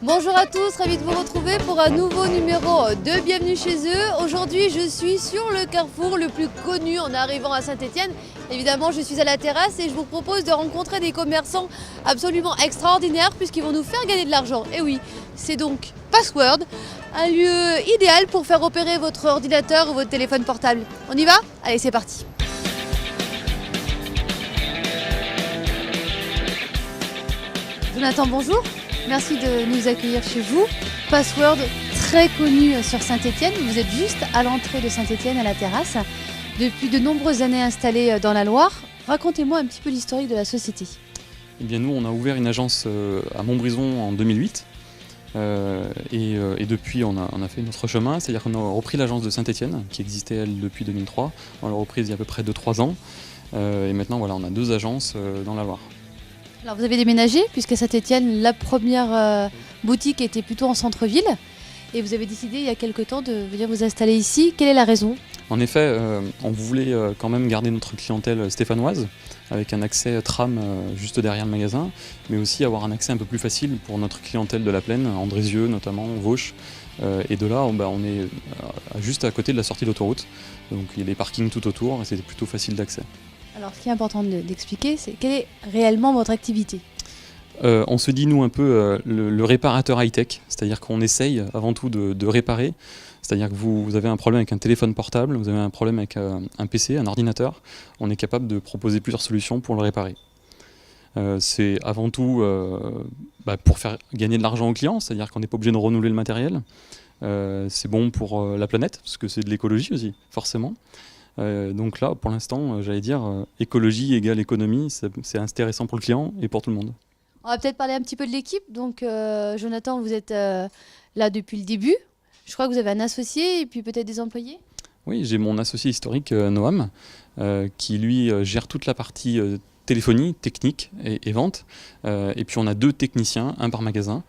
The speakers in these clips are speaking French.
Bonjour à tous, ravi de vous retrouver pour un nouveau numéro de Bienvenue chez eux. Aujourd'hui, je suis sur le carrefour le plus connu en arrivant à Saint-Étienne. Évidemment, je suis à la terrasse et je vous propose de rencontrer des commerçants absolument extraordinaires puisqu'ils vont nous faire gagner de l'argent. Et oui, c'est donc Password, un lieu idéal pour faire opérer votre ordinateur ou votre téléphone portable. On y va? Allez, c'est parti. Jonathan, bonjour. Merci de nous accueillir chez vous. Password, très connu sur Saint-Étienne. Vous êtes juste à l'entrée de Saint-Étienne, à la terrasse. Depuis de nombreuses années installé dans la Loire. Racontez-moi un petit peu l'historique de la société. Eh bien, nous, on a ouvert une agence à Montbrison en 2008. Et depuis, on a fait notre chemin. C'est-à-dire qu'on a repris l'agence de Saint-Étienne, qui existait, elle, depuis 2003. On l'a reprise il y a à peu près 2-3 ans. Et maintenant, voilà, on a 2 agences dans la Loire. Alors vous avez déménagé, puisqu'à Saint-Étienne, la première boutique était plutôt en centre-ville. Et vous avez décidé il y a quelque temps de venir vous installer ici. Quelle est la raison? En effet, on voulait quand même garder notre clientèle stéphanoise, avec un accès tram juste derrière le magasin, mais aussi avoir un accès un peu plus facile pour notre clientèle de la Plaine, Andrézieux notamment, Vauche. Et de là, on est juste à côté de la sortie d'autoroute. Donc il y a des parkings tout autour et c'est plutôt facile d'accès. Alors ce qui est important d'expliquer, c'est quelle est réellement votre activité? On se dit, nous, un peu le réparateur high-tech, c'est-à-dire qu'on essaye avant tout de réparer. C'est-à-dire que vous avez un problème avec un téléphone portable, vous avez un problème avec un PC, un ordinateur, on est capable de proposer plusieurs solutions pour le réparer. C'est avant tout pour faire gagner de l'argent aux clients, c'est-à-dire qu'on n'est pas obligé de renouveler le matériel. C'est bon pour la planète, parce que c'est de l'écologie aussi, forcément. Donc là, pour l'instant, j'allais dire, écologie égale économie, c'est intéressant pour le client et pour tout le monde. On va peut-être parler un petit peu de l'équipe. Donc Jonathan, vous êtes là depuis le début. Je crois que vous avez un associé et puis peut-être des employés. Oui, j'ai mon associé historique, Noam, qui lui gère toute la partie téléphonie, technique et vente. Et puis on a 2 techniciens, un par magasin,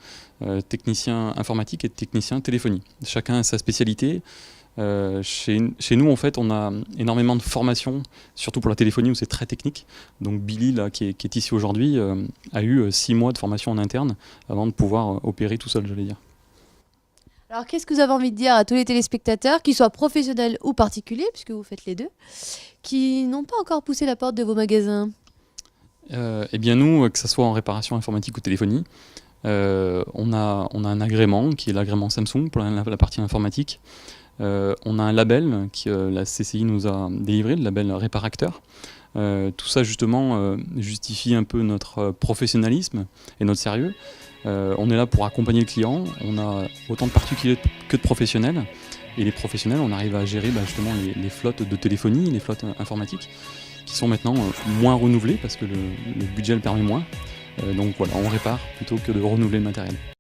technicien informatique et technicien téléphonie. Chacun a sa spécialité. Chez nous, en fait, on a énormément de formations, surtout pour la téléphonie où c'est très technique. Donc Billy, là, qui est ici aujourd'hui, a eu 6 mois de formation en interne avant de pouvoir opérer tout seul, j'allais dire. Alors qu'est-ce que vous avez envie de dire à tous les téléspectateurs, qu'ils soient professionnels ou particuliers, puisque vous faites les deux, qui n'ont pas encore poussé la porte de vos magasins? Eh bien nous, que ce soit en réparation informatique ou téléphonie, on a un agrément qui est l'agrément Samsung pour la partie informatique. On a un label que la CCI nous a délivré, le label Réparacteur. Tout ça justement justifie un peu notre professionnalisme et notre sérieux. On est là pour accompagner le client, on a autant de particuliers que de professionnels. Et les professionnels, on arrive à gérer justement les flottes de téléphonie, les flottes informatiques, qui sont maintenant moins renouvelées parce que le budget le permet moins. Donc voilà, on répare plutôt que de renouveler le matériel.